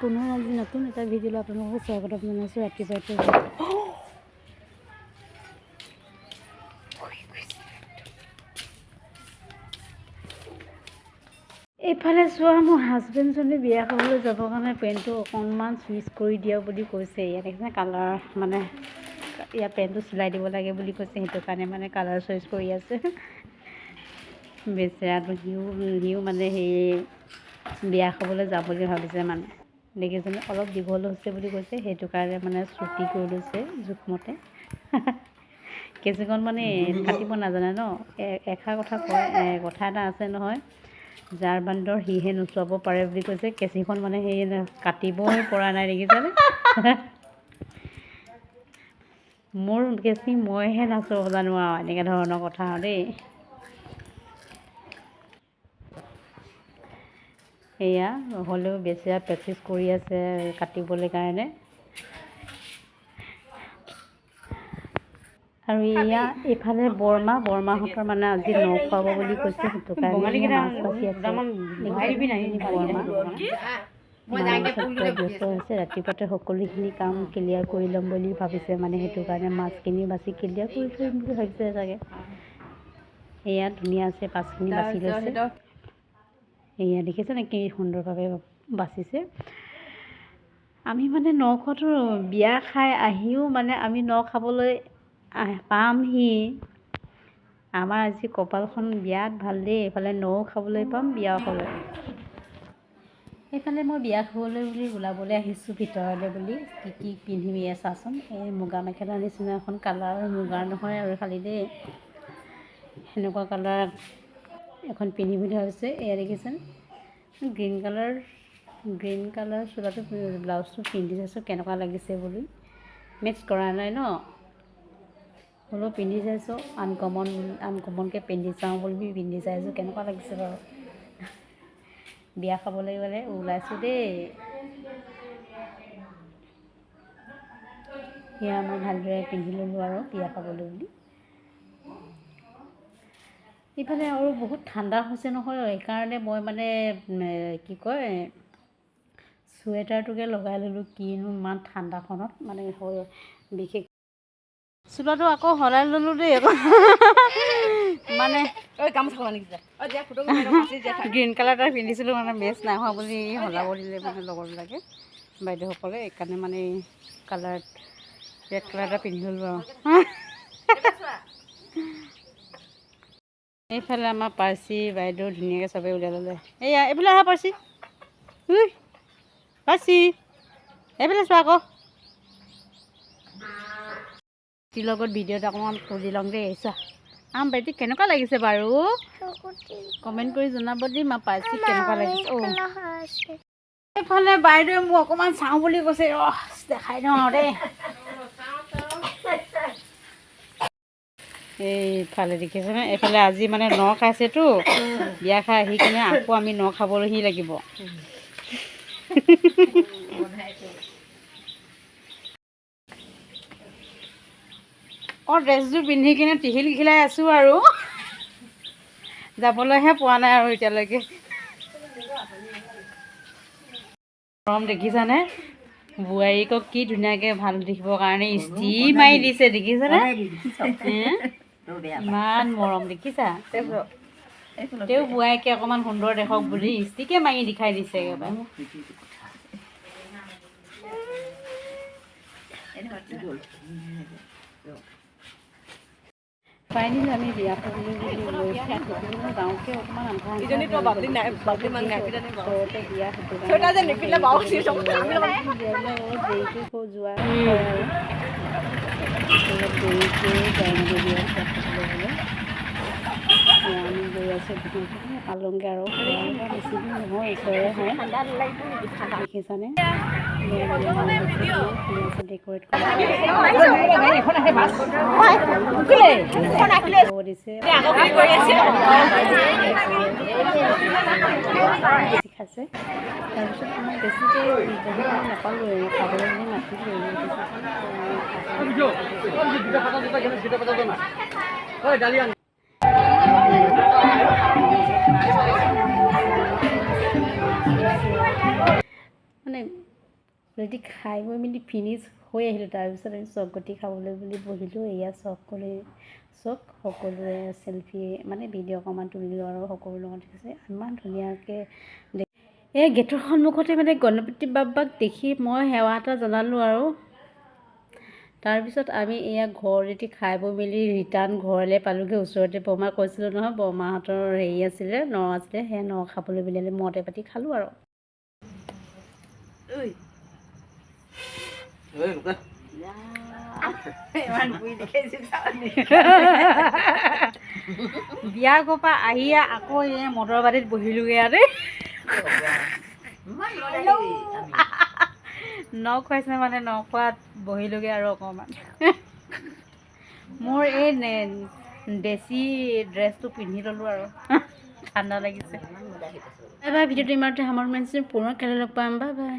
পুনৰ আজি নতুন এটা ভিডিঅ'লৈ আপোনালোকক স্বাগতম জনাইছোঁ। ৰাতিপুৱাতে এইফালে চোৱা, মোৰ হাজবেণ্ডজনে বিয়া খাবলৈ যাবৰ কাৰণে পেণ্টটো অকণমান চুইচ কৰি দিয়ক বুলি কৈছে। ইয়াত দেখিছে কালাৰ মানে ইয়াত পেণ্টটো চিলাই দিব লাগে বুলি কৈছে, সেইটো কাৰণে মানে কালাৰ চইচ কৰি আছে। বেচেৰাটো সিও মানে সেই বিয়া খাবলৈ যাব বুলি ভাবিছে মানে। দেখিছেনে অলপ দীঘল হৈছে বুলি কৈছে, সেইটো কাৰণে মানে চুটি কৰি লৈছে জোখমতে। কেঁচিখন মানে কাটিব নাজানে ন। এষাৰ কথা কয়, কথা এটা আছে নহয়, যাৰ বান্দৰ সিহে নোচোৱাব পাৰে বুলি কৈছে। কেঁচিখন মানে সেই কাটিবই পৰা নাই, দেখিছেনে। মোৰ কেঁচি মইহে নাচোৱাব জানো আৰু এনেকৈ ধৰণৰ কথা দেই। এয়া হ'লেও বেচেৰা প্ৰেক্টিচ কৰি আছে কাটিবলৈ কাৰণে। আৰু এয়া এইফালে বৰমাহঁতৰ মানে আজি ন খুৱাব বুলি কৈছে, সেইটো কাৰণে মাছ বাচি আছে। ব্যস্ত হৈছে, ৰাতিপুৱাতে সকলোখিনি কাম ক্লিয়াৰ কৰি ল'ম বুলি ভাবিছে মানে, সেইটো কাৰণে মাছখিনি বাচি ক্লিয়াৰ কৰি থৈ বুলি ভাবিছে চাগে। এয়া ধুনীয়া আছে, মাছখিনি বাচি লৈছে। এয়া দেখিছেনে কি সুন্দৰভাৱে বাচিছে। আমি মানে ন খোৱাটো বিয়া খাই আহিও মানে আমি ন খাবলৈ পামহি। আমাৰ আজি কপালখন বিৰাট ভাল দেই, এইফালে নও খাবলৈ পাম, বিয়াও খাবলৈ। এইফালে মই বিয়া খাবলৈ বুলি ওলাবলৈ আহিছোঁ ভিতৰলৈ বুলি। কি পিন্ধিম এয়া চাচোন। এই মুগা মেখেলাৰ নিচিনা এখন কালাৰ, মুগাৰ নহয় আৰু খালী দেই, সেনেকুৱা কালাৰ এখন পিন্ধিম বুলি ভাবিছে। এয়া দেখিছেনে গ্ৰীণ কালাৰ চোলাটো ব্লাউজটো পিন্ধি চাইছোঁ কেনেকুৱা লাগিছে বুলি। মেটচ কৰা নাই ন, হ'লেও পিন্ধি চাইছোঁ। আনকমনকৈ পিন্ধি চাওঁ বুলি পিন্ধি চাইছোঁ, কেনেকুৱা লাগিছে বাৰু। বিয়া খাবলৈ গ'লে ওলাইছোঁ দেই। সেয়া মই ভালদৰে পিন্ধি ল'লোঁ আৰু বিয়া খাবলৈ বুলি। ইফালে আৰু বহুত ঠাণ্ডা হৈছে নহয়, সেইকাৰণে মই মানে কি কয় চুৱেটাৰটোকে লগাই ল'লোঁ। কিনো ইমান ঠাণ্ডাখনত মানে বিশেষ চোলাটো আকৌ সলাই ল'লোঁ দেই মানে গ্ৰীণ কালাৰ এটা পিন্ধিছিলোঁ মানে মেচ নাই হোৱা বুলি সলাব দিলে মানে লগৰবিলাকে, বাইদেউসকলে। সেইকাৰণে মানে কালাৰ ৰেড কালাৰ এটা পিন্ধি ল'লোঁ আৰু। এইফালে আমাৰ পাৰ্চি বাইদেউ ধুনীয়াকৈ চবেই উলিয়াই ল'লে। এইয়া এইফালে আহা পাৰ্চি, পাৰ্চি এইফালে চোৱা আকৌ। লগত ভিডিঅ'ত অকণমান তুলি ল'ম দেই। চোৱা বেটি কেনেকুৱা লাগিছে বাৰু, কমেণ্ট কৰি জনাব দেই। মা পাৰ্চি কেনেকুৱা লাগিছে। এইফালে বাইদেৱে মোক অকণমান চাওঁ বুলি কৈছে, দেখাই দিওঁ আৰু দেই। এইফালে দেখিছেনে, এইফালে আজি মানে ন খাইছেতো, বিয়া খাই আহি কিনে আকৌ আমি ন খাবলৈহি লাগিব। ড্ৰেছযোৰ পিন্ধি কিনে টিহিল খিলাই আছোঁ আৰু যাবলৈহে পোৱা নাই আৰু এতিয়ালৈকে। গৰম দেখিছানে, বোৱাৰীকক কি ধুনীয়াকৈ ভাল দেখিবৰ কাৰণে ইস্ত্ৰি মাৰি দিছে, দেখিছানে। ইমান মৰম দেখিছা। তেওঁ বোৱাৰীকে অকণমান সুন্দৰ দেখক বুলি ইস্ত্ৰিকে মাৰি দেখাই দিছে একেবাৰে। ফাইনেলি আমি বিয়া খাবলৈ বুলি লৈছোঁ। গাঁৱতকৈ অকণমান আন্ধাৰ ওচৰতে বিয়া, সেইটো কাৰণে অলপ দেৰিকৈ যোৱা হয় আৰু অলপ দেৰিকৈ যায় মানে বিয়া খাবলৈ গ'লে। আমি গৈ আছোঁ ধুনীয়াকৈ পালংগৈ আৰু বেছি দূৰ নহয়, ওচৰৰে হয়। দেখিছানে ডেক'ৰেট কৰি দিছে। খাইছে, তাৰপিছত আমাক বেছিকৈ বহিবলৈ নাপালোঁৱে, খাবলৈ বুলি মাতিলোঁৱে। মানে ৰুটি খাই বৈ মেলি ফিনিছ হৈ আহিলোঁ। তাৰপিছত আমি চকগতি খাবলৈ বুলি বহিলোঁ। এয়া চক কৰি চক সকলোৱে চেলফি মানে ভিডিঅ' অকণমান তুলিলোঁ আৰু সকলোৰ লগত দেখিছে ইমান ধুনীয়াকৈ এই গেটৰ সন্মুখতে মানে গণপতি বাপ্পাক দেখি মই সেৱা এটা জনালোঁ আৰু তাৰপিছত আমি এয়া ঘৰ এটি খাই বৈ মেলি ৰিটাৰ্ণ ঘৰলৈ পালোঁগৈ। ওচৰতে বৰমা কৈছিলোঁ নহয়, বৰমাহঁতৰ হেৰি আছিলে আছিলে, সেই খাবলৈ বুলিলে মদে পাতি খালোঁ আৰু বিয়া ঘৰৰ পৰা আহি আকৌ এই মদৰ বাটিত বহিলোগৈ আৰু খুৱাইছে মানে খোৱাত বহিলোগৈ আৰু অকণমান মোৰ এই দেশী ড্ৰেছটো পিন্ধি ল'লোঁ আৰু ঠাণ্ডা লাগিছে। এবাৰ ভিডিঅ'টো ইমানতে সামৰণি মাৰিছোঁ, পুনৰ কাইলৈ লগ পাম। Bye bye.